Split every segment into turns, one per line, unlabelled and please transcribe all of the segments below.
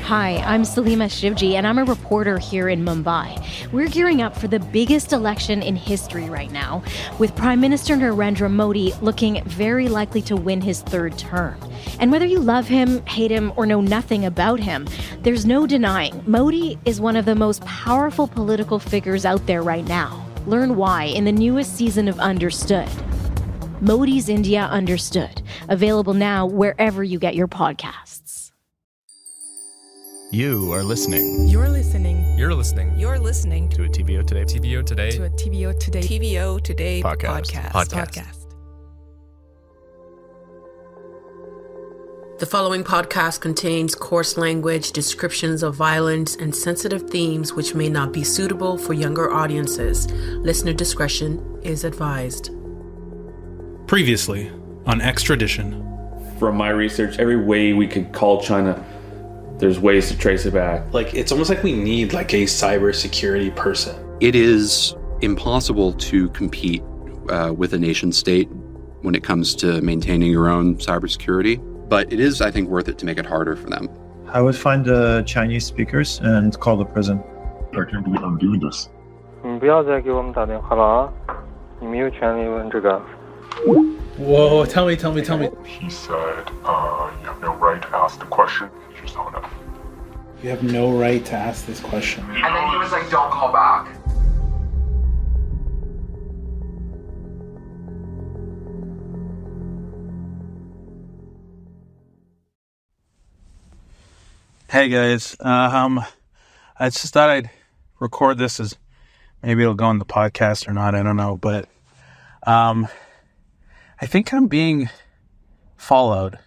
Hi, I'm Salima Shivji, and I'm a reporter here in Mumbai. We're gearing up for the biggest election in history right now, with Prime Minister Narendra Modi looking very likely to win his third term. And whether you love him, hate him, or know nothing about him, there's no denying Modi is one of the most powerful political figures out there right now. Learn why in the newest season of Understood. Modi's India Understood, available now wherever you get your podcasts.
You are listening.
You're listening.
You're listening.
You're listening
To a TVO Today.
TVO Today.
to a TVO Today. TVO Today
Podcast.
The following podcast contains coarse language, descriptions of violence, and sensitive themes which may not be suitable for younger audiences. Listener discretion is advised.
Previously on Extradition.
From my research, every way we could call China, there's ways to trace it back.
Like, it's almost like we need like a cybersecurity person.
It is impossible to compete with a nation state when it comes to maintaining your own cybersecurity, but it is, I think, worth it to make it harder for them.
I would find the Chinese speakers and call the prison.
I can't believe I'm doing this.
你不要再给我们打电话了啊！你没有权利问这个。
Whoa, tell me.
He said, you have no right to ask the question. You just hung up.
You have no right to ask this question.
And then he was like, don't call back.
Hey guys, I just thought I'd record this as maybe it'll go on the podcast or not, I don't know, but I think I'm being followed.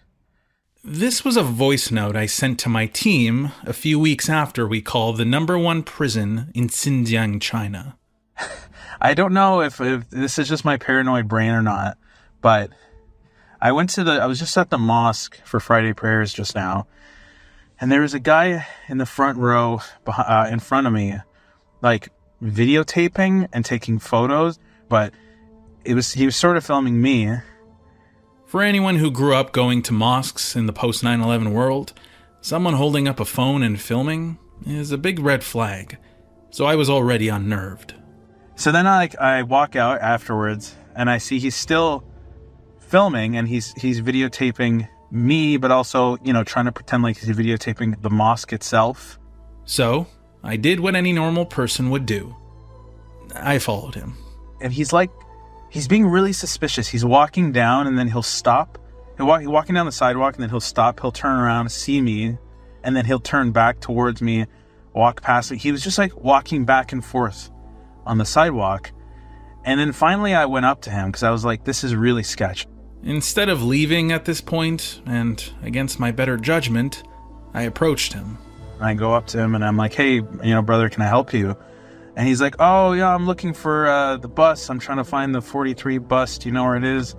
This was a voice note I sent to my team a few weeks after we called the #1 prison in Xinjiang, China.
I don't know if this is just my paranoid brain or not, but I was just at the mosque for Friday prayers just now, and there was a guy in the front row in front of me, like videotaping and taking photos, but he was sort of filming me.
For anyone who grew up going to mosques in the post 9/11 world, someone holding up a phone and filming is a big red flag. So I was already unnerved.
So then I walk out afterwards and I see he's still filming and he's videotaping me, but also, trying to pretend like he's videotaping the mosque itself.
So I did what any normal person would do. I followed him.
And he's being really suspicious. He's walking down and then he'll stop. He's walking down the sidewalk and then he'll stop. He'll turn around, see me, and then he'll turn back towards me, walk past me. He was just like walking back and forth on the sidewalk. And then finally I went up to him because I was like, this is really sketch.
Instead of leaving at this point, and against my better judgment, I approached him.
I go up to him and I'm like, hey, brother, can I help you? And he's like, oh, yeah, I'm looking for the bus. I'm trying to find the 43 bus. Do you know where it is?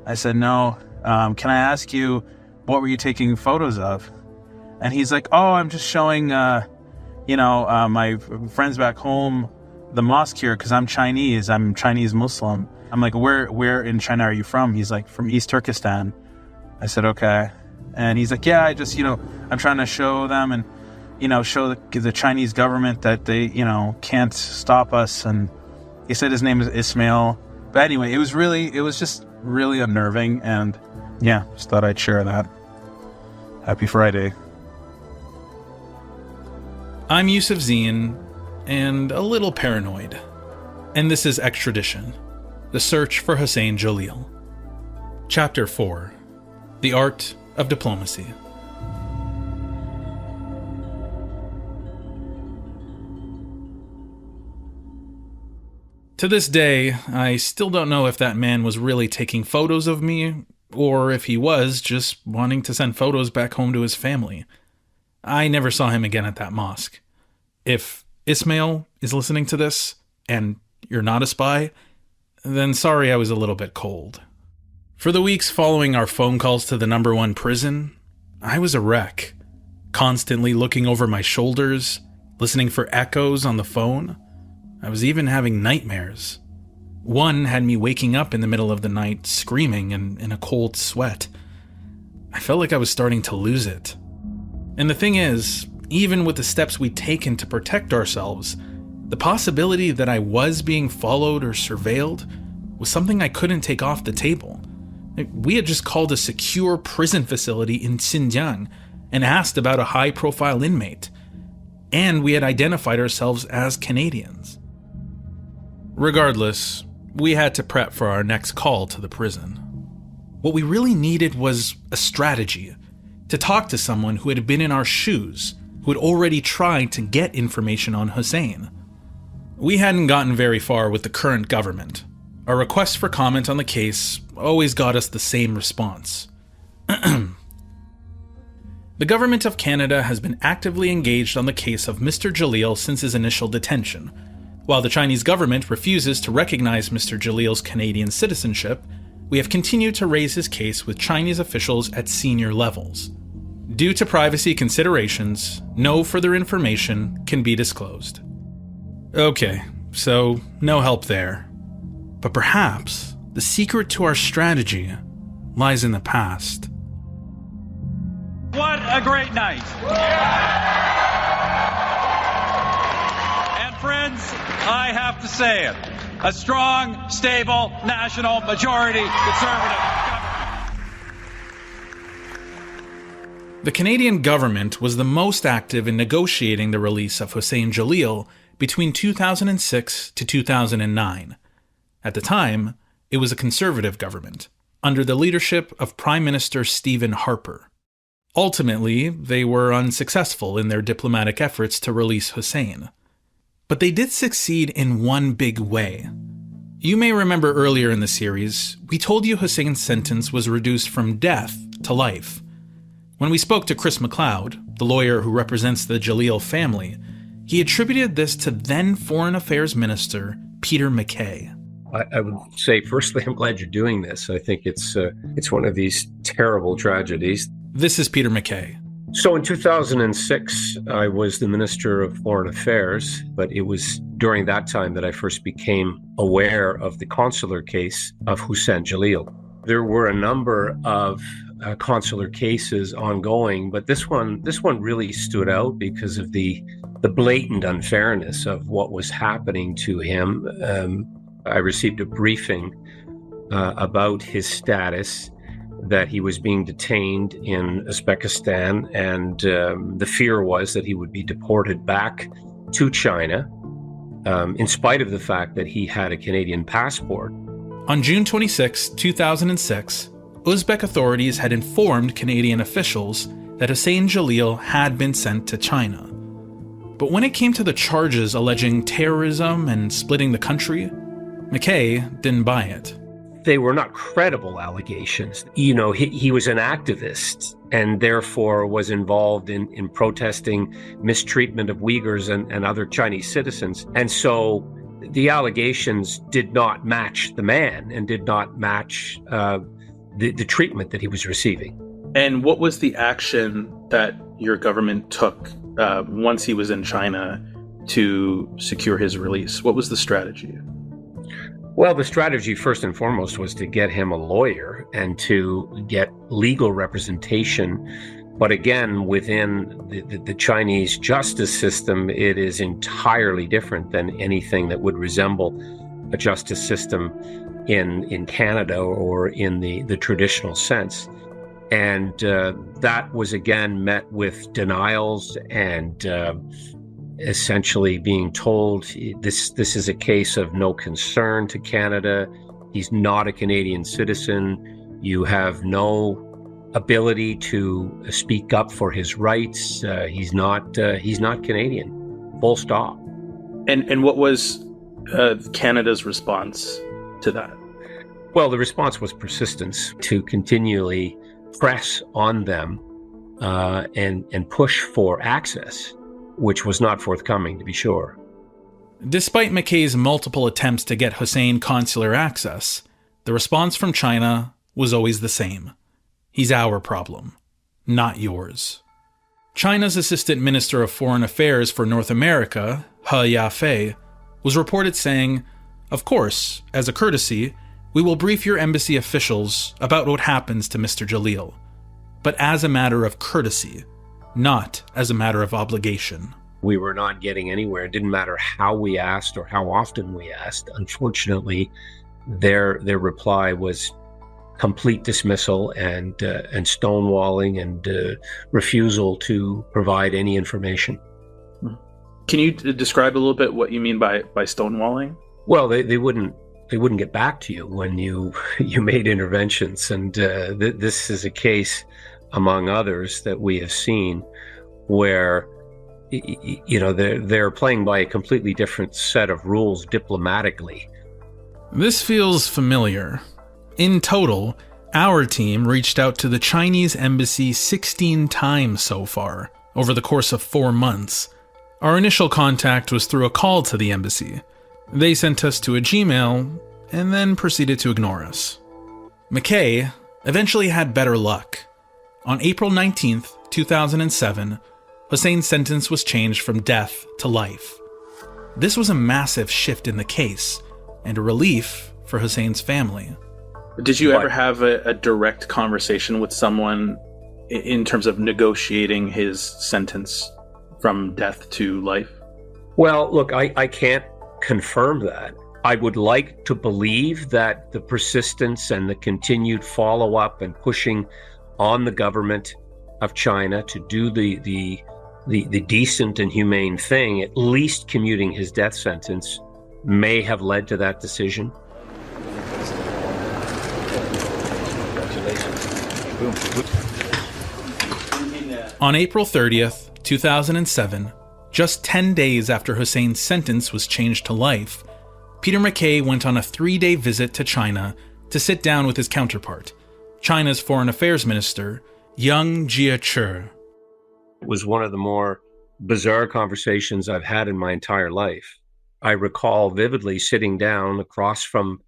I said, no. Can I ask you, what were you taking photos of? And he's like, oh, I'm just showing, my friends back home, the mosque here, because I'm Chinese. I'm Chinese Muslim. I'm like, where in China are you from? He's like, from East Turkestan. I said, okay. And he's like, yeah, I just, I'm trying to show them and, show the Chinese government that they, can't stop us. And he said his name is Ismail. But anyway, it was just really unnerving. And yeah, just thought I'd share that. Happy Friday.
I'm Yusuf Zine, and a little paranoid. And this is Extradition, the search for Huseyin Celil. Chapter 4, The Art of Diplomacy. To this day, I still don't know if that man was really taking photos of me, or if he was just wanting to send photos back home to his family. I never saw him again at that mosque. If Ismail is listening to this, and you're not a spy, then sorry I was a little bit cold. For the weeks following our phone calls to the #1 prison, I was a wreck, constantly looking over my shoulders, listening for echoes on the phone. I was even having nightmares. One had me waking up in the middle of the night, screaming and in a cold sweat. I felt like I was starting to lose it. And the thing is, even with the steps we'd taken to protect ourselves, the possibility that I was being followed or surveilled was something I couldn't take off the table. We had just called a secure prison facility in Xinjiang and asked about a high-profile inmate, and we had identified ourselves as Canadians. Regardless, we had to prep for our next call to the prison. What we really needed was a strategy, to talk to someone who had been in our shoes, who had already tried to get information on Huseyin. We hadn't gotten very far with the current government. Our request for comment on the case always got us the same response. The government of Canada has been actively engaged on the case of Mr. Celil since his initial detention. While the Chinese government refuses to recognize Mr. Celil's Canadian citizenship, we have continued to raise his case with Chinese officials at senior levels. Due to privacy considerations, no further information can be disclosed. Okay, so no help there. But perhaps the secret to our strategy lies in the past.
What a great night! And friends, I have to say it, a strong, stable, national majority conservative government.
The Canadian government was the most active in negotiating the release of Huseyin Celil between 2006 to 2009. At the time, it was a conservative government, under the leadership of Prime Minister Stephen Harper. Ultimately, they were unsuccessful in their diplomatic efforts to release Huseyin. But they did succeed in one big way. You may remember earlier in the series, we told you Huseyin's sentence was reduced from death to life. When we spoke to Chris McLeod, the lawyer who represents the Celil family, he attributed this to then Foreign Affairs Minister Peter MacKay.
I would say, firstly, I'm glad you're doing this. I think it's one of these terrible tragedies.
This is Peter MacKay.
So in 2006, I was the Minister of Foreign Affairs, but it was during that time that I first became aware of the consular case of Huseyin Celil. There were a number of consular cases ongoing, but this one really stood out because of the blatant unfairness of what was happening to him. I received a briefing about his status, that he was being detained in Uzbekistan, and the fear was that he would be deported back to China, in spite of the fact that he had a Canadian passport.
On June 26, 2006, Uzbek authorities had informed Canadian officials that Huseyin Celil had been sent to China. But when it came to the charges alleging terrorism and splitting the country, MacKay didn't buy it.
They were not credible allegations. You know, he was an activist and therefore was involved in protesting mistreatment of Uyghurs and other Chinese citizens. And so the allegations did not match the man and did not match the treatment that he was receiving.
And what was the action that your government took once he was in China to secure his release? What was the strategy?
Well, the strategy first and foremost was to get him a lawyer and to get legal representation. But again, within the Chinese justice system, it is entirely different than anything that would resemble a justice system in Canada or in the traditional sense. And that was again met with denials and essentially being told this is a case of no concern to Canada. He's not a Canadian citizen. You have no ability to speak up for his rights. He's not Canadian. Full stop.
And what was Canada's response to that?
Well, the response was persistence, to continually press on them and push for access, which was not forthcoming, to be sure.
Despite MacKay's multiple attempts to get Huseyin consular access, the response from China was always the same. He's our problem, not yours. China's Assistant Minister of Foreign Affairs for North America, He Yafei, was reported saying, "Of course, as a courtesy, we will brief your embassy officials about what happens to Mr. Celil. But as a matter of courtesy, not as a matter of obligation.
We were not getting anywhere. It didn't matter how we asked or how often we asked. Unfortunately, their reply was complete dismissal and stonewalling and refusal to provide any information.
Can you describe a little bit what you mean by stonewalling?
Well, they wouldn't get back to you when you made interventions, and this is a case among others that we have seen where they're playing by a completely different set of rules diplomatically.
This feels familiar. In total, our team reached out to the Chinese embassy 16 times so far, over the course of 4 months. Our initial contact was through a call to the embassy. They sent us to a Gmail, and then proceeded to ignore us. McKay eventually had better luck. On April 19th, 2007, Huseyin's sentence was changed from death to life. This was a massive shift in the case, and a relief for Huseyin's family. Did you ever have a direct conversation with someone in terms of negotiating his sentence from death to life?
Well, look, I can't confirm that. I would like to believe that the persistence and the continued follow-up and pushing on the government of China to do the decent and humane thing, at least commuting his death sentence, may have led to that decision.
On April 30th, 2007, just 10 days after Hussein's sentence was changed to life, Peter McKay went on a 3-day visit to China to sit down with his counterpart, China's Foreign Affairs Minister, Yang Jiechi.
It was one of the more bizarre conversations I've had in my entire life. I recall vividly sitting down across from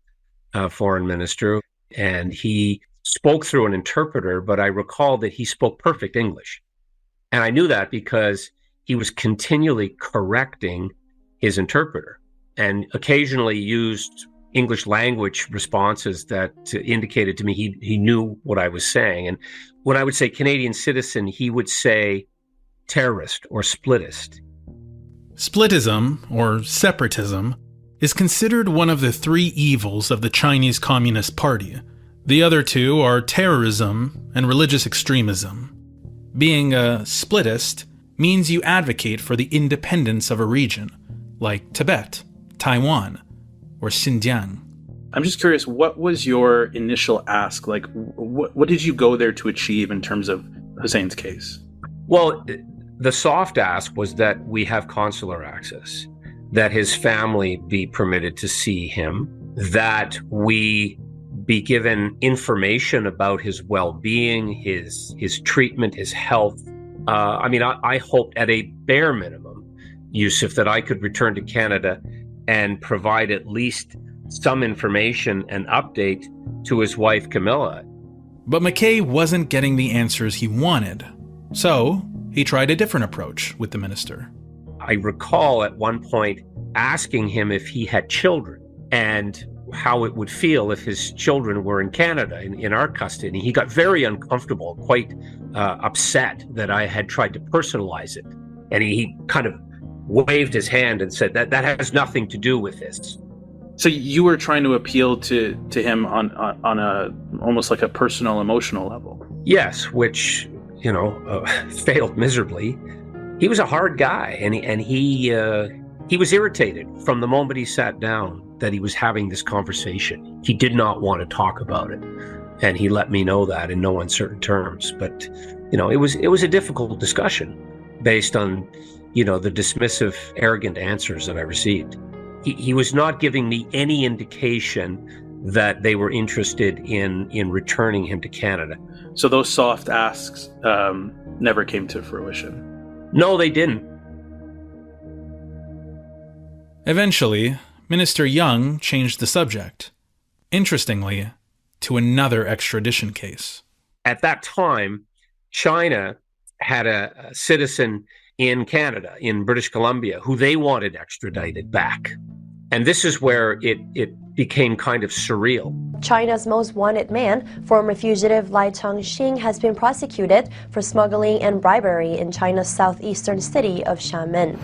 a foreign minister, and he spoke through an interpreter, but I recall that he spoke perfect English. And I knew that because he was continually correcting his interpreter and occasionally used English language responses that indicated to me he knew what I was saying. And when I would say Canadian citizen, he would say terrorist or splittist.
Splitism, or separatism, is considered one of the 3 evils of the Chinese Communist Party. The other 2 are terrorism and religious extremism. Being a splittist means you advocate for the independence of a region, like Tibet, Taiwan, or Xinjiang. I'm just curious, what was your initial ask? Like, what did you go there to achieve in terms of Hussein's case?
Well, the soft ask was that we have consular access, that his family be permitted to see him, that we be given information about his well-being, his treatment, his health. I hoped at a bare minimum, Yusuf, that I could return to Canada and provide at least some information and update to his wife, Camilla.
But McKay wasn't getting the answers he wanted, so he tried a different approach with the minister.
I recall at one point asking him if he had children and how it would feel if his children were in Canada, in our custody. He got very uncomfortable, quite upset that I had tried to personalize it. And he kind of waved his hand and said that has nothing to do with this.
So you were trying to appeal to him on a almost like a personal, emotional level.
Yes, which failed miserably. He was a hard guy, and he was irritated from the moment he sat down that he was having this conversation. He did not want to talk about it, and he let me know that in no uncertain terms. But it was a difficult discussion based on the dismissive, arrogant answers that I received. He was not giving me any indication that they were interested in returning him to Canada.
So those soft asks never came to fruition?
No, they didn't.
Eventually, Minister Young changed the subject, interestingly, to another extradition case.
At that time, China had a citizen in Canada, in British Columbia, who they wanted extradited back. And this is where it became kind of surreal.
China's most wanted man, former fugitive Lai Changxing, has been prosecuted for smuggling and bribery in China's southeastern city of Xiamen.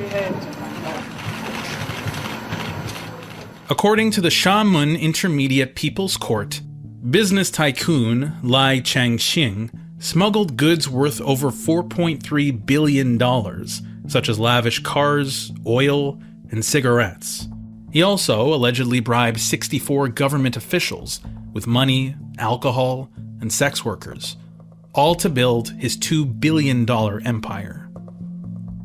According to the Xiamen Intermediate People's Court, business tycoon Lai Changxing smuggled goods worth over $4.3 billion, such as lavish cars, oil, and cigarettes. He also allegedly bribed 64 government officials with money, alcohol, and sex workers, all to build his $2 billion empire.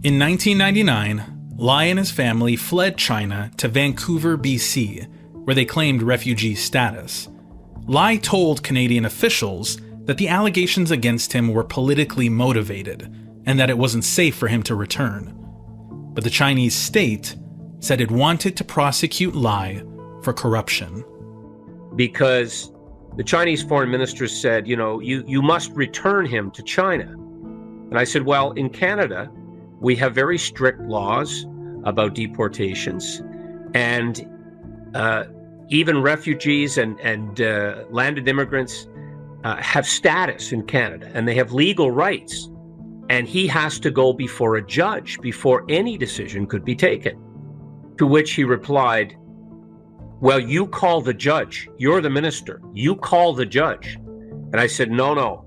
In 1999, Lai and his family fled China to Vancouver, BC, where they claimed refugee status. Lai told Canadian officials that the allegations against him were politically motivated and that it wasn't safe for him to return. But the Chinese state said it wanted to prosecute Lai for corruption.
Because the Chinese foreign minister said, you must return him to China. And I said, well, in Canada, we have very strict laws about deportations, and even refugees and landed immigrants have status in Canada, and they have legal rights. And he has to go before a judge before any decision could be taken. To which he replied, well, you call the judge. You're the minister. You call the judge. And I said, no,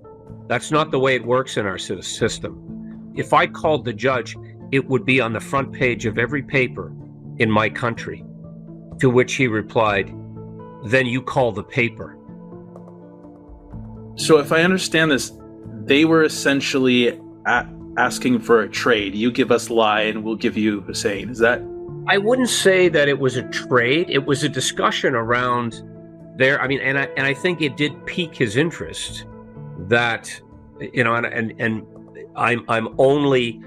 that's not the way it works in our system. If I called the judge, it would be on the front page of every paper in my country. To which he replied, then you call the paper.
So if I understand this, they were essentially asking for a trade. You give us Lai and we'll give you Huseyin. Is that?
I wouldn't say that it was a trade. It was a discussion around there. I mean, and I think it did pique his interest that, and I'm only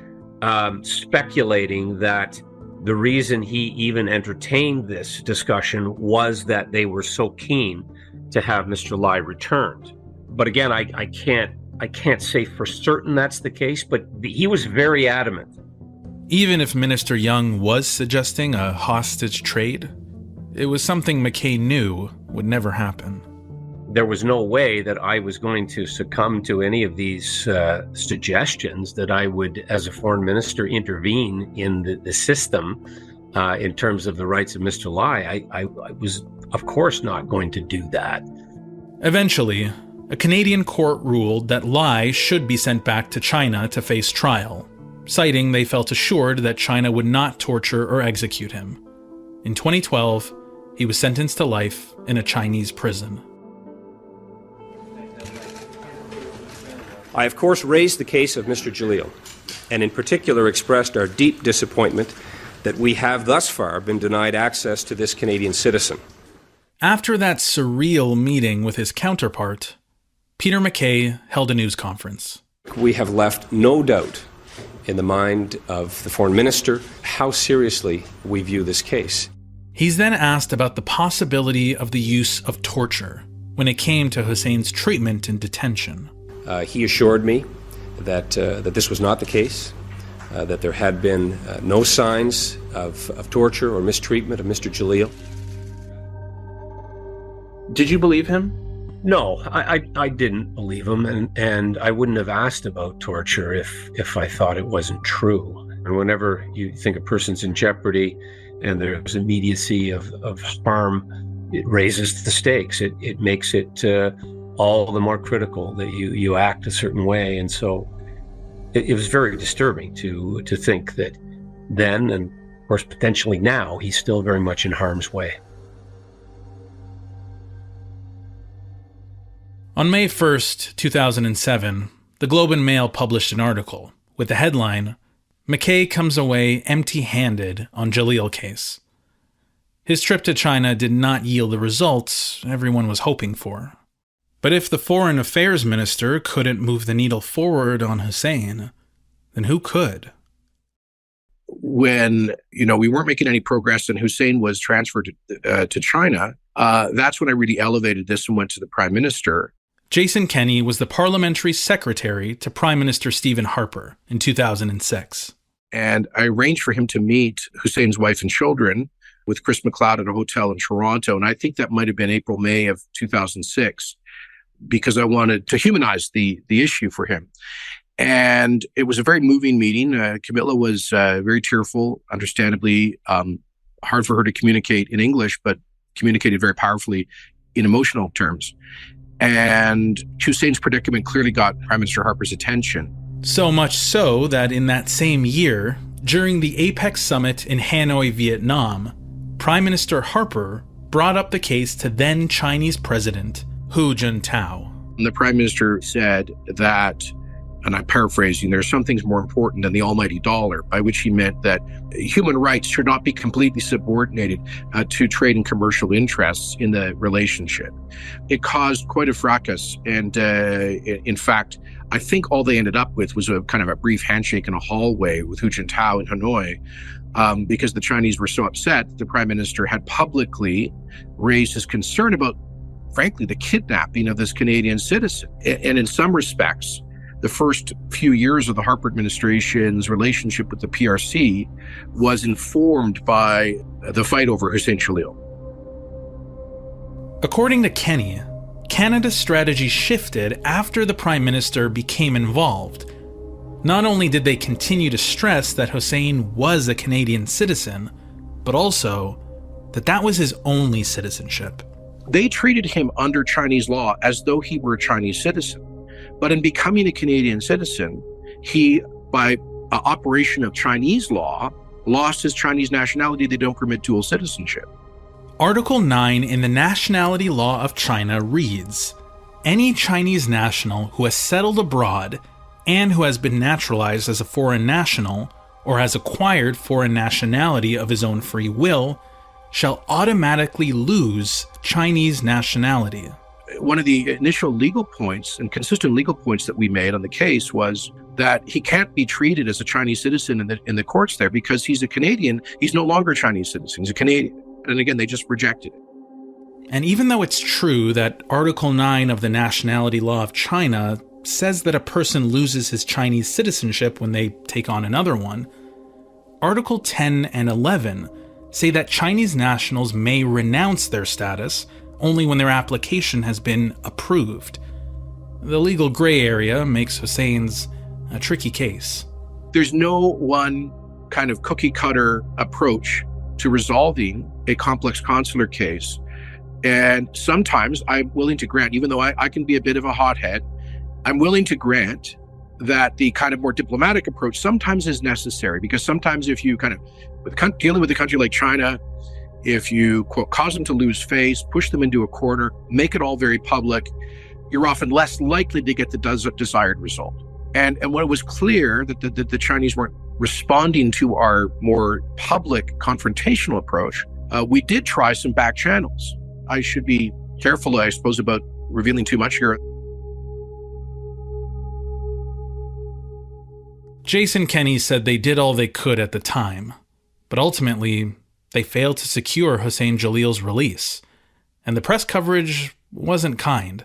speculating that the reason he even entertained this discussion was that they were so keen to have Mr. Lai returned. But again, I can't say for certain that's the case, but he was very adamant.
Even if Minister Young was suggesting a hostage trade, it was something McKay knew would never happen.
There was no way that I was going to succumb to any of these suggestions that I would, as a foreign minister, intervene in the system in terms of the rights of Mr. Lai. I was, of course, not going to do that.
Eventually, a Canadian court ruled that Lai should be sent back to China to face trial, citing they felt assured that China would not torture or execute him. In 2012, he was sentenced to life in a Chinese prison.
I, of course, raised the case of Mr. Celil, and in particular expressed our deep disappointment that we have thus far been denied access to this Canadian citizen.
After that surreal meeting with his counterpart, Peter MacKay held a news conference.
We have left no doubt in the mind of the foreign minister how seriously we view this case.
He's then asked about the possibility of the use of torture when it came to Husein's treatment in detention.
He assured me that this was not the case, that there had been no signs of torture or mistreatment of Mr. Celil.
Did you believe him?
No, I didn't believe him, and I wouldn't have asked about torture if I thought it wasn't true. And whenever you think a person's in jeopardy and there's immediacy of harm, it raises the stakes. It makes it all the more critical that you act a certain way. And so it was very disturbing to think that then, and of course potentially now, he's still very much in harm's way.
On May 1st, 2007, the Globe and Mail published an article with the headline, "McKay comes away empty-handed on Celil case." His trip to China did not yield the results everyone was hoping for. But if the Foreign Affairs Minister couldn't move the needle forward on Huseyin, then who could?
When, we weren't making any progress and Huseyin was transferred to China, that's when I really elevated this and went to the Prime Minister.
Jason Kenney was the parliamentary secretary to Prime Minister Stephen Harper in 2006.
And I arranged for him to meet Husein's wife and children with Chris McLeod at a hotel in Toronto. And I think that might have been April, May of 2006, because I wanted to humanize the issue for him. And it was a very moving meeting. Camilla was very tearful, understandably, hard for her to communicate in English, but communicated very powerfully in emotional terms. And Huseyin's predicament clearly got Prime Minister Harper's attention.
So much so that in that same year, during the APEC summit in Hanoi, Vietnam, Prime Minister Harper brought up the case to then Chinese President Hu Jintao.
And the Prime Minister said that, and I'm paraphrasing, there are some things more important than the almighty dollar, by which he meant that human rights should not be completely subordinated to trade and commercial interests in the relationship. It caused quite a fracas. And in fact, I think all they ended up with was a kind of a brief handshake in a hallway with Hu Jintao in Hanoi, because the Chinese were so upset that the Prime Minister had publicly raised his concern about, frankly, the kidnapping of this Canadian citizen. And in some respects, the first few years of the Harper administration's relationship with the PRC was informed by the fight over Huseyin Celil.
According to Kenny, Canada's strategy shifted after the Prime Minister became involved. Not only did they continue to stress that Huseyin was a Canadian citizen, but also that that was his only citizenship.
They treated him under Chinese law as though he were a Chinese citizen. But in becoming a Canadian citizen, he, by operation of Chinese law, lost his Chinese nationality. They don't permit dual citizenship.
Article 9 in the Nationality Law of China reads, "Any Chinese national who has settled abroad and who has been naturalized as a foreign national or has acquired foreign nationality of his own free will shall automatically lose Chinese nationality."
One of the initial legal points and consistent legal points that we made on the case was that he can't be treated as a Chinese citizen in the courts there because he's a Canadian. He's no longer a Chinese citizen. He's a Canadian. And again, they just rejected it.
And even though it's true that Article 9 of the Nationality Law of China says that a person loses his Chinese citizenship when they take on another one, Article 10 and 11 say that Chinese nationals may renounce their status only when their application has been approved. The legal gray area makes Huseyin's a tricky case.
There's no one kind of cookie-cutter approach to resolving a complex consular case. And sometimes I'm willing to grant, even though I can be a bit of a hothead, I'm willing to grant that the kind of more diplomatic approach sometimes is necessary, because sometimes if you kind of, dealing with a country like China, if you, quote, cause them to lose face, push them into a corner, make it all very public, you're often less likely to get the desired result. And when it was clear that the Chinese weren't responding to our more public confrontational approach, we did try some back channels. I should be careful, I suppose, about revealing too much here.
Jason Kenney said they did all they could at the time, but ultimately they failed to secure Huseyin Celil's release, and the press coverage wasn't kind.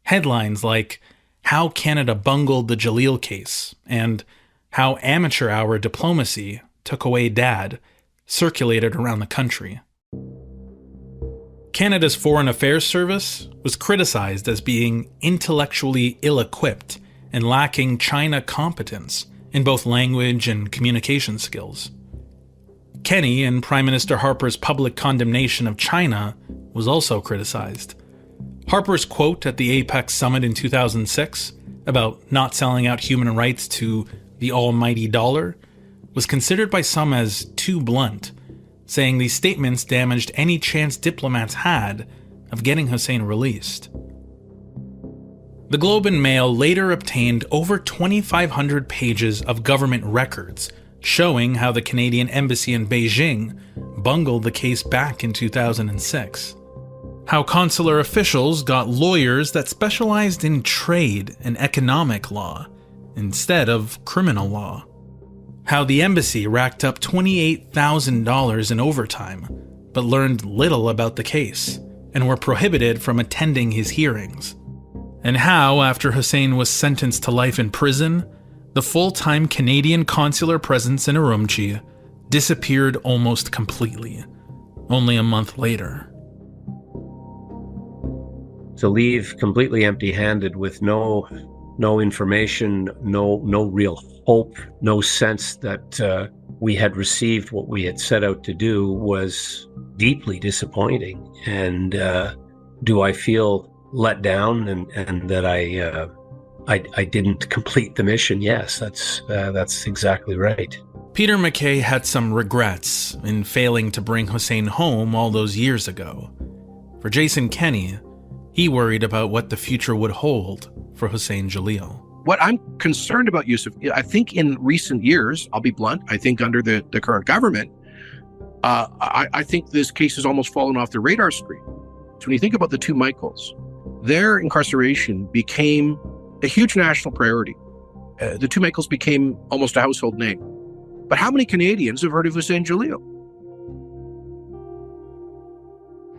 Headlines like "How Canada Bungled the Celil Case" and "How Amateur Hour Diplomacy Took Away Dad" circulated around the country. Canada's Foreign Affairs Service was criticized as being intellectually ill-equipped and lacking China competence in both language and communication skills. Kenney and Prime Minister Harper's public condemnation of China was also criticized. Harper's quote at the APEC summit in 2006 about not selling out human rights to the almighty dollar was considered by some as too blunt, saying these statements damaged any chance diplomats had of getting Huseyin released. The Globe and Mail later obtained over 2,500 pages of government records showing how the Canadian embassy in Beijing bungled the case back in 2006. How consular officials got lawyers that specialized in trade and economic law instead of criminal law. How the embassy racked up $28,000 in overtime, but learned little about the case and were prohibited from attending his hearings. And how, after Huseyin was sentenced to life in prison, the full-time Canadian consular presence in Urumqi disappeared almost completely, only a month later.
To leave completely empty-handed with no information, no real hope, no sense that we had received what we had set out to do was deeply disappointing. And do I feel let down and that I didn't complete the mission? Yes, that's exactly right.
Peter MacKay had some regrets in failing to bring Huseyin home all those years ago. For Jason Kenney, he worried about what the future would hold for Huseyin Celil.
What I'm concerned about, Yusuf, I think in recent years, I'll be blunt, I think under the current government, I think this case has almost fallen off the radar screen. So when you think about the two Michaels, their incarceration became a huge national priority. The two Michaels became almost a household name. But how many Canadians have heard of Huseyin Celil?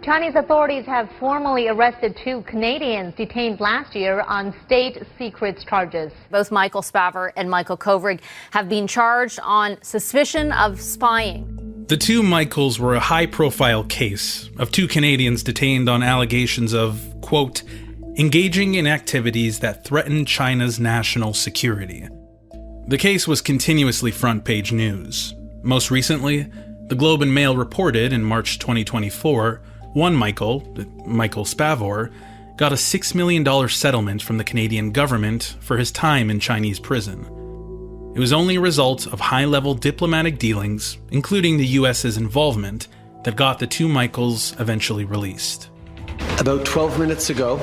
Chinese authorities have formally arrested 2 Canadians detained last year on state secrets charges.
Both Michael Spavor and Michael Kovrig have been charged on suspicion of spying.
The two Michaels were a high-profile case of 2 Canadians detained on allegations of, quote, engaging in activities that threaten China's national security. The case was continuously front-page news. Most recently, the Globe and Mail reported in March 2024, one Michael Spavor, got a $6 million settlement from the Canadian government for his time in Chinese prison. It was only a result of high-level diplomatic dealings, including the US's involvement, that got the 2 Michaels eventually released.
About 12 minutes ago,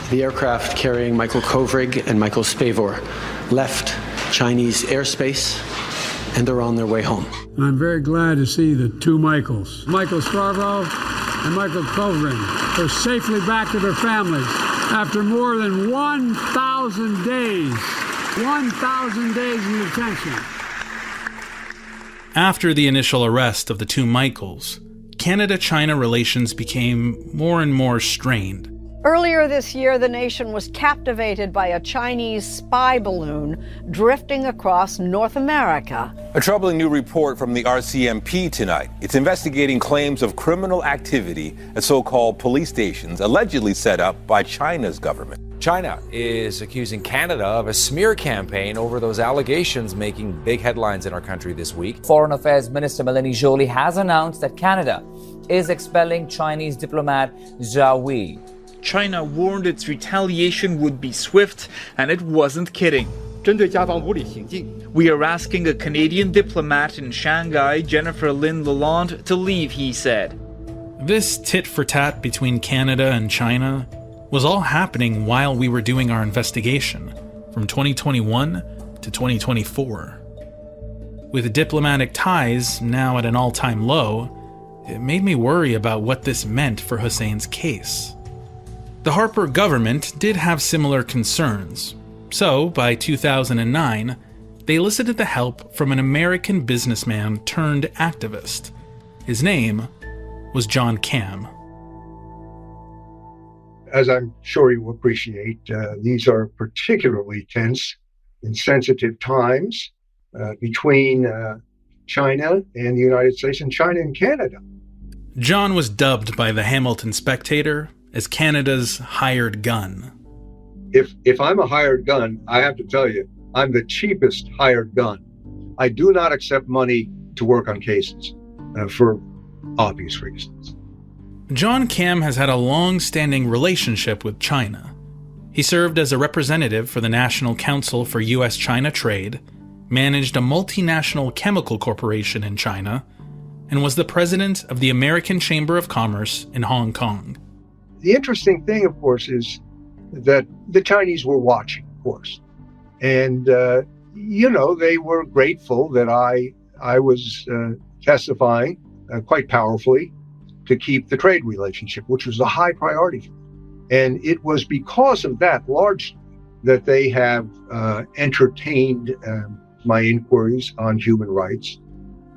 the aircraft carrying Michael Kovrig and Michael Spavor left Chinese airspace, and they're on their way home.
I'm very glad to see the 2 Michaels, Michael Spavor and Michael Kovrig, are safely back to their families after more than 1,000 days. 1,000 days in detention.
After the initial arrest of the 2 Michaels, Canada-China relations became more and more strained.
Earlier this year, the nation was captivated by a Chinese spy balloon drifting across North America.
A troubling new report from the RCMP tonight. It's investigating claims of criminal activity at so-called police stations allegedly set up by China's government.
China is accusing Canada of a smear campaign over those allegations, making big headlines in our country this week.
Foreign Affairs Minister Melanie Joly has announced that Canada is expelling Chinese diplomat Zhao Wei.
China warned its retaliation would be swift, and it wasn't kidding. We are asking a Canadian diplomat in Shanghai, Jennifer Lynn Lalonde, to leave, he said.
This tit-for-tat between Canada and China was all happening while we were doing our investigation, from 2021 to 2024. With diplomatic ties now at an all-time low, it made me worry about what this meant for Huseyin's case. The Harper government did have similar concerns, so by 2009, they elicited the help from an American businessman turned activist. His name was John Cam.
As I'm sure you appreciate, these are particularly tense and sensitive times between China and the United States and China and Canada.
John was dubbed by the Hamilton Spectator as Canada's hired gun.
If I'm a hired gun, I have to tell you, I'm the cheapest hired gun. I do not accept money to work on cases for obvious reasons.
John Cam has had a long-standing relationship with China. He served as a representative for the National Council for U.S.-China Trade, managed a multinational chemical corporation in China, and was the president of the American Chamber of Commerce in Hong Kong.
The interesting thing, of course, is that the Chinese were watching, of course. And, they were grateful that I was testifying quite powerfully to keep the trade relationship, which was a high priority for them. And it was because of that, largely, that they have entertained my inquiries on human rights.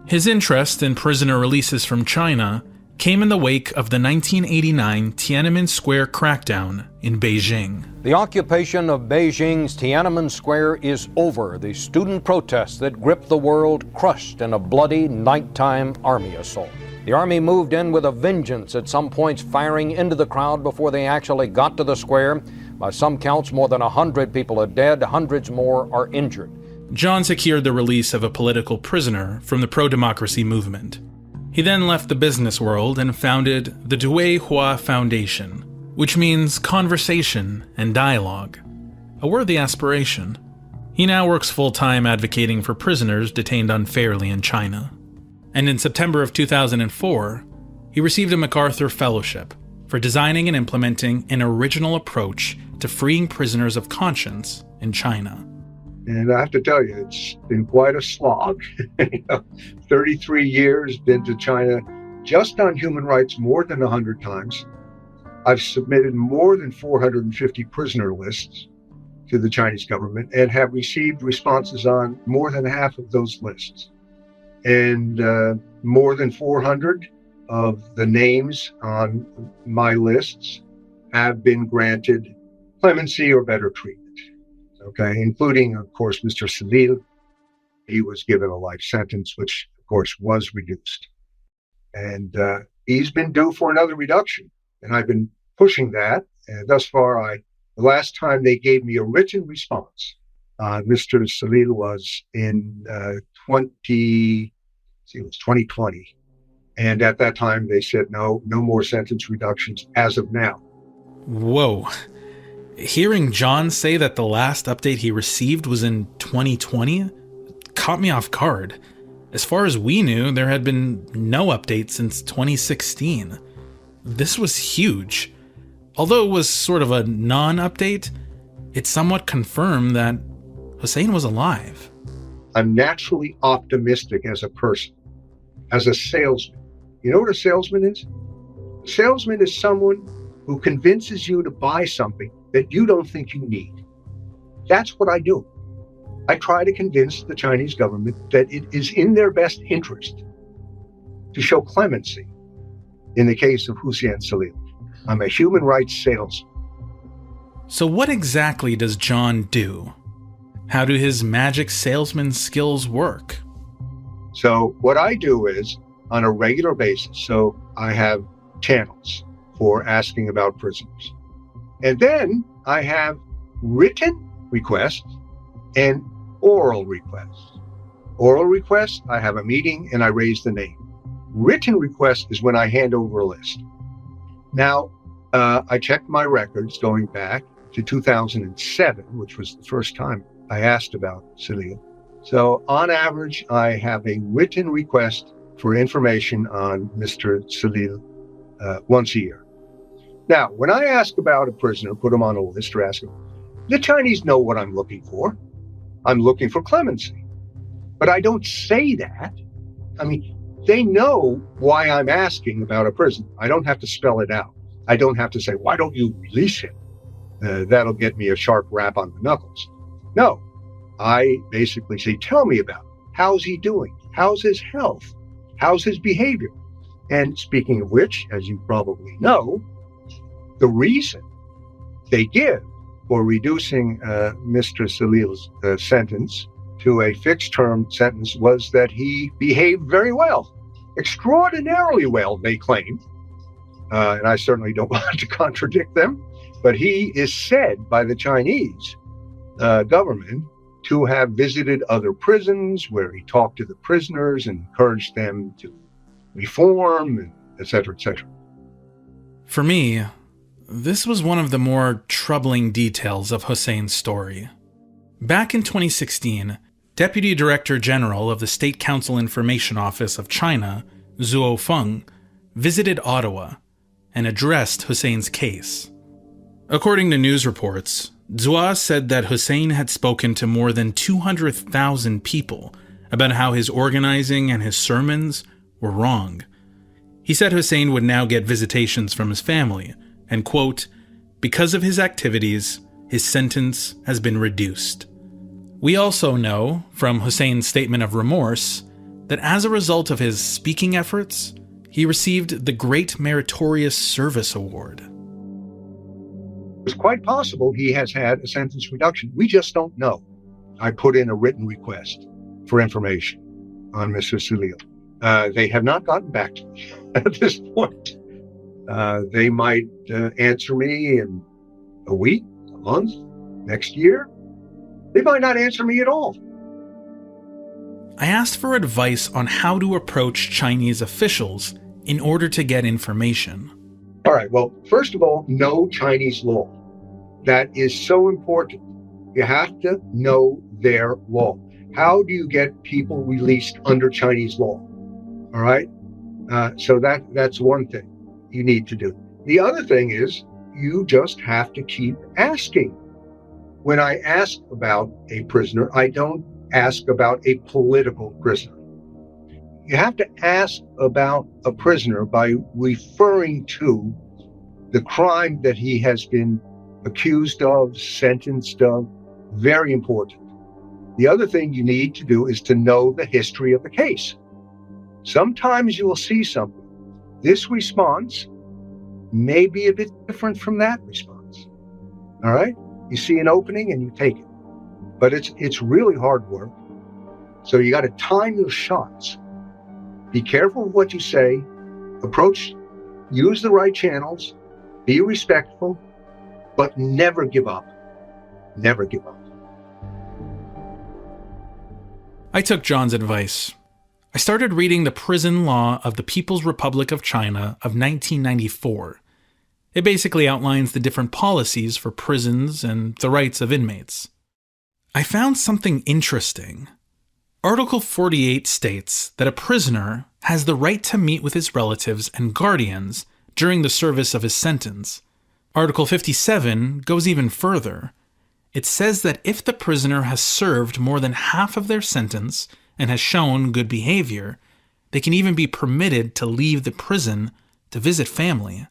His interest in prisoner releases from China came in the wake of the 1989 Tiananmen Square crackdown in Beijing.
The occupation of Beijing's Tiananmen Square is over. The student protests that gripped the world crushed in a bloody nighttime army assault. The Army moved in with a vengeance, at some points firing into the crowd before they actually got to the square. By some counts, more than 100 people are dead, hundreds more are injured.
John secured the release of a political prisoner from the pro-democracy movement. He then left the business world and founded the Dui Hua Foundation, which means conversation and dialogue. A worthy aspiration. He now works full-time advocating for prisoners detained unfairly in China. And in September of 2004, he received a MacArthur Fellowship for designing and implementing an original approach to freeing prisoners of conscience in China.
And I have to tell you, it's been quite a slog. 33 years, been to China just on human rights more than 100 times. I've submitted more than 450 prisoner lists to the Chinese government and have received responses on more than half of those lists. And more than 400 of the names on my lists have been granted clemency or better treatment. Okay, including, of course, Mr. Celil. He was given a life sentence, which, of course, was reduced. And he's been due for another reduction. And I've been pushing that. And thus far, the last time they gave me a written response, Mr. Celil was in 2020. And at that time, they said, no more sentence reductions as of now.
Whoa. Hearing John say that the last update he received was in 2020 caught me off guard. As far as we knew, there had been no update since 2016. This was huge. Although it was sort of a non-update, it somewhat confirmed that Huseyin was alive.
I'm naturally optimistic as a person, as a salesman. You know what a salesman is? A salesman is someone who convinces you to buy something that you don't think you need. That's what I do. I try to convince the Chinese government that it is in their best interest to show clemency in the case of Huseyin Celil. I'm a human rights salesman.
So what exactly does John do? How do his magic salesman skills work?
So what I do is, on a regular basis, so I have channels for asking about prisoners. And then I have written requests and oral requests. Oral requests, I have a meeting and I raise the name. Written request is when I hand over a list. Now, I checked my records going back to 2007, which was the first time I asked about Celil. So on average, I have a written request for information on Mr. Celil once a year. Now, when I ask about a prisoner, put him on a list or ask him, the Chinese know what I'm looking for. I'm looking for clemency. But I don't say that. I mean, they know why I'm asking about a prisoner. I don't have to spell it out. I don't have to say, why don't you release him? That'll get me a sharp rap on the knuckles. No, I basically say, tell me about him. How's he doing? How's his health? How's his behavior? And speaking of which, as you probably know, the reason they give for reducing Mr. Celil's sentence to a fixed-term sentence was that he behaved very well, extraordinarily well, they claim. And I certainly don't want to contradict them, but he is said by the Chinese government to have visited other prisons where he talked to the prisoners and encouraged them to reform, and et cetera, et cetera.
For me, this was one of the more troubling details of Huseyin's story. Back in 2016, Deputy Director General of the State Council Information Office of China, Zhuo Feng, visited Ottawa and addressed Huseyin's case. According to news reports, Zhuo said that Huseyin had spoken to more than 200,000 people about how his organizing and his sermons were wrong. He said Huseyin would now get visitations from his family, and quote, because of his activities, his sentence has been reduced. We also know, from Huseyin's statement of remorse, that as a result of his speaking efforts, he received the Great Meritorious Service Award.
It's quite possible he has had a sentence reduction. We just don't know. I put in a written request for information on Mr. Celil. They have not gotten back to me at this point. They might answer me in a week, a month, next year. They might not answer me at all.
I asked for advice on how to approach Chinese officials in order to get information.
All right, well, first of all, know Chinese law. That is so important. You have to know their law. How do you get people released under Chinese law? All right? So that's one thing you need to do. The other thing is you just have to keep asking. When I ask about a prisoner, I don't ask about a political prisoner. You have to ask about a prisoner by referring to the crime that he has been accused of, sentenced of. Very important. The other thing you need to do is to know the history of the case. Sometimes you will see something. This response may be a bit different from that response. All right? You see an opening and you take it. But it's really hard work. So you got to time your shots. Be careful of what you say. Use the right channels. Be respectful, but never give up. Never give up.
I took John's advice. I started reading the Prison Law of the People's Republic of China of 1994. It basically outlines the different policies for prisons and the rights of inmates. I found something interesting. Article 48 states that a prisoner has the right to meet with his relatives and guardians during the service of his sentence. Article 57 goes even further. It says that if the prisoner has served more than half of their sentence and has shown good behavior, they can even be permitted to leave the prison to visit family.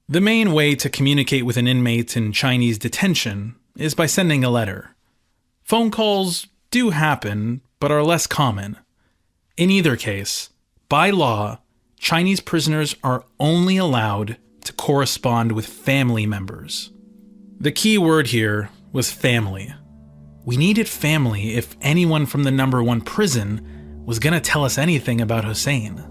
The main way to communicate with an inmate in Chinese detention is by sending a letter. Phone calls do happen, but are less common. In either case, by law, Chinese prisoners are only allowed to correspond with family members. The key word here was family. We needed family if anyone from the number 1 prison was going to tell us anything about Huseyin.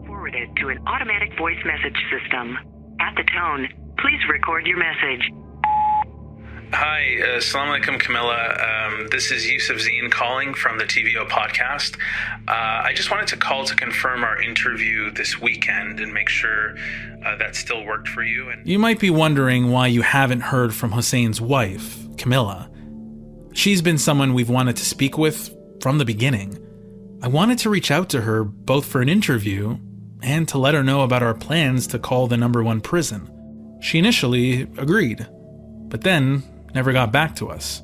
Forwarded to an automatic voice message system. At the tone, please record your message.
Hi, assalamu alaikum, Camilla. This is Yusuf Zine calling from the TVO podcast. I just wanted to call to confirm our interview this weekend and make sure that still worked for you. You might be wondering why you haven't heard from Husein's wife, Camilla. She's been someone we've wanted to speak with from the beginning. I wanted to reach out to her both for an interview and to let her know about our plans to call the number 1 prison. She initially agreed, but then never got back to us.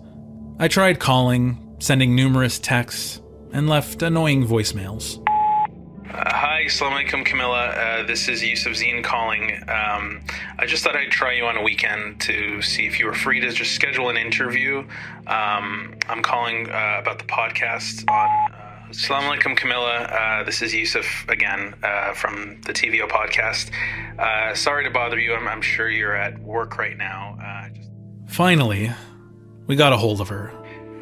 I tried calling, sending numerous texts, and left annoying voicemails. Hi, assalamu alaikum, Camilla. This is Yusuf Zine calling. I just thought I'd try you on a weekend to see if you were free to just schedule an interview. I'm calling about the podcast on... Assalamu alaikum, Camilla. This is Yusuf again from the TVO podcast. Sorry to bother you. I'm sure you're at work right now. Finally, we got a hold of her.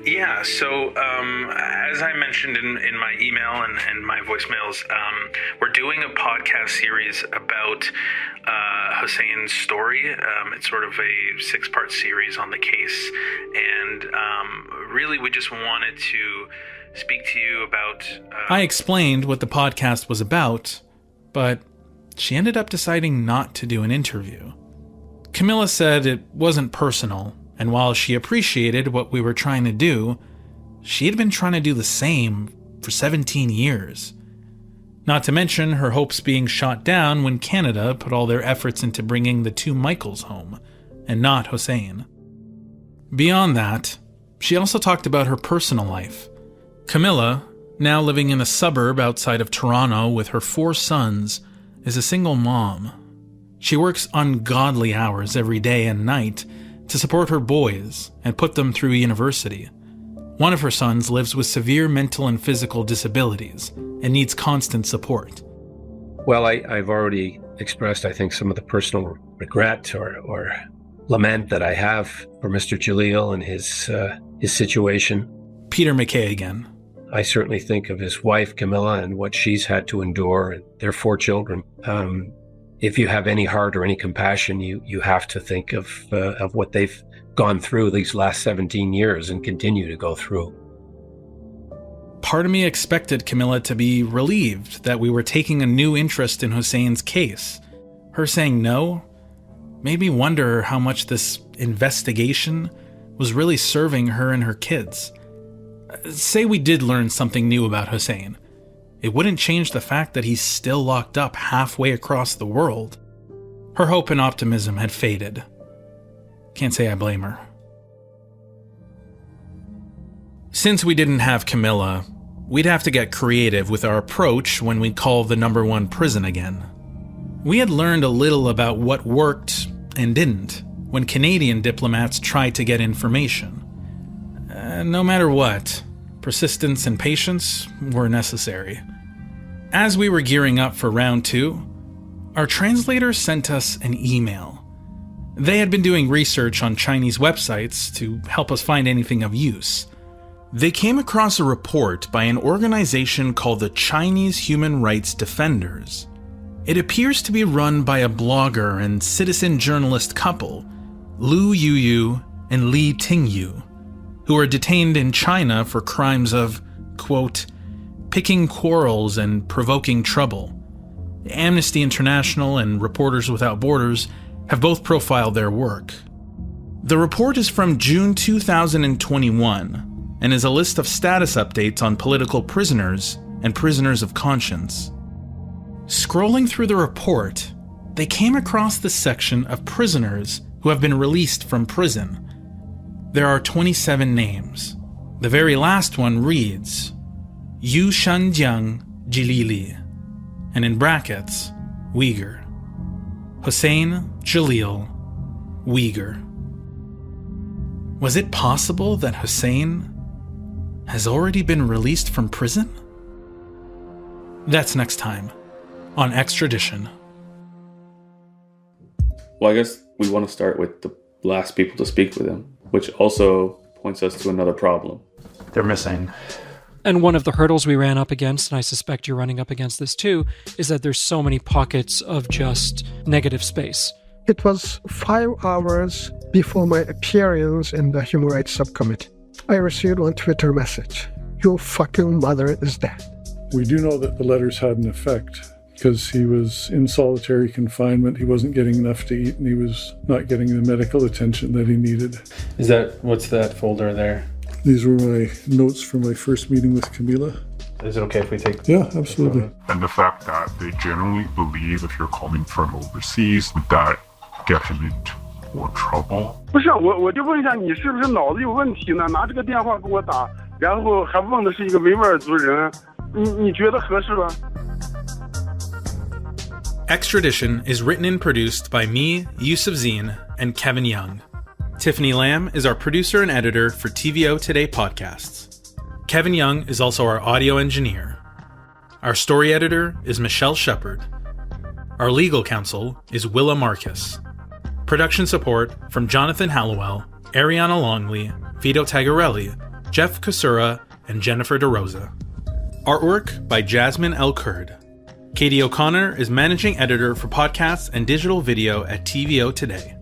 Yeah, so as I mentioned in my email and my voicemails, we're doing a podcast series about Husein's story. It's sort of a 6-part series on the case, and really we just wanted to speak to you about... I explained what the podcast was about, but she ended up deciding not to do an interview. Camilla said it wasn't personal, and while she appreciated what we were trying to do, she had been trying to do the same for 17 years. Not to mention her hopes being shot down when Canada put all their efforts into bringing the 2 Michaels home, and not Huseyin. Beyond that, she also talked about her personal life. Camilla, now living in a suburb outside of Toronto with her 4 sons, is a single mom. She works ungodly hours every day and night to support her boys and put them through university. One of her sons lives with severe mental and physical disabilities and needs constant support.
Well, I've already expressed, I think, some of the personal regret or lament that I have for Mr. Celil and his situation.
Peter McKay again.
I certainly think of his wife, Camilla, and what she's had to endure, and their 4 children. If you have any heart or any compassion, you have to think of what they've gone through these last 17 years and continue to go through.
Part of me expected Camilla to be relieved that we were taking a new interest in Huseyin's case. Her saying no made me wonder how much this investigation was really serving her and her kids. Say we did learn something new about Huseyin. It wouldn't change the fact that he's still locked up halfway across the world. Her hope and optimism had faded. Can't say I blame her. Since we didn't have Camilla, we'd have to get creative with our approach when we call the number 1 prison again. We had learned a little about what worked and didn't when Canadian diplomats tried to get information. No matter what, persistence and patience were necessary. As we were gearing up for round 2, our translator sent us an email. They had been doing research on Chinese websites to help us find anything of use. They came across a report by an organization called the Chinese Human Rights Defenders. It appears to be run by a blogger and citizen journalist couple, Lu Yuyu and Li Tingyu, who are detained in China for crimes of, quote, picking quarrels and provoking trouble. Amnesty International and Reporters Without Borders have both profiled their work. The report is from June 2021 and is a list of status updates on political prisoners and prisoners of conscience. Scrolling through the report, they came across the section of prisoners who have been released from prison. There are 27 names. The very last one reads, Yu Shanjiang Jilili, and in brackets, Uyghur. Huseyin Celil, Uyghur. Was it possible that Huseyin has already been released from prison? That's next time on Extradition.
Well, I guess we want to start with the last people to speak with him, which also points us to another problem.
They're missing.
And one of the hurdles we ran up against, and I suspect you're running up against this too, is that there's so many pockets of just negative space.
It was 5 hours before my appearance in the Human Rights Subcommittee. I received one Twitter message. Your fucking mother is dead.
We do know that the letters had an effect because he was in solitary confinement. He wasn't getting enough to eat and he was not getting the medical attention that he needed.
What's that folder there?
These were my notes from my first meeting with Camilla.
Is it okay if we take?
Yeah, absolutely.
And the fact that they generally believe if you're calling from overseas, that get him into more trouble.
不是，我就问一下，你是不是脑子有问题呢？拿这个电话给我打，然后还问的是一个维吾尔族人，你觉得合适吗？
Extradition is written and produced by me, Yusuf Zine, and Kevin Young. Tiffany Lamb is our producer and editor for TVO Today podcasts. Kevin Young is also our audio engineer. Our story editor is Michelle Shepard. Our legal counsel is Willa Marcus. Production support from Jonathan Hallowell, Ariana Longley, Vito Tagarelli, Jeff Kusura, and Jennifer DeRosa. Artwork by Jasmine L. Kurd. Katie O'Connor is managing editor for podcasts and digital video at TVO Today.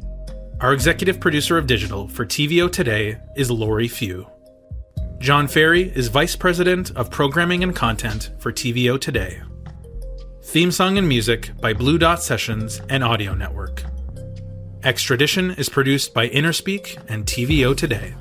Our executive producer of digital for TVO Today is Lori Few. John Ferry is vice president of programming and content for TVO Today. Theme song and music by Blue Dot Sessions and Audio Network. Extradition is produced by Innerspeak and TVO Today.